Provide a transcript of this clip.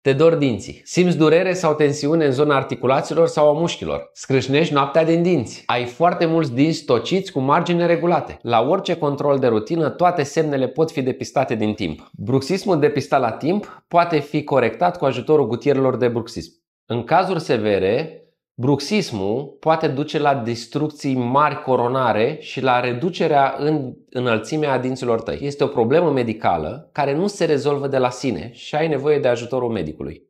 Te dor dinții. Simți durere sau tensiune în zona articulațiilor sau a mușchilor. Scrâșnești noaptea din dinți. Ai foarte mulți dinți tociți cu margini neregulate. La orice control de rutină, toate semnele pot fi depistate din timp. Bruxismul depistat la timp poate fi corectat cu ajutorul gutierelor de bruxism. În cazuri severe, bruxismul poate duce la destrucții mari coronare și la reducerea în înălțimea dinților tăi. Este o problemă medicală care nu se rezolvă de la sine și ai nevoie de ajutorul medicului.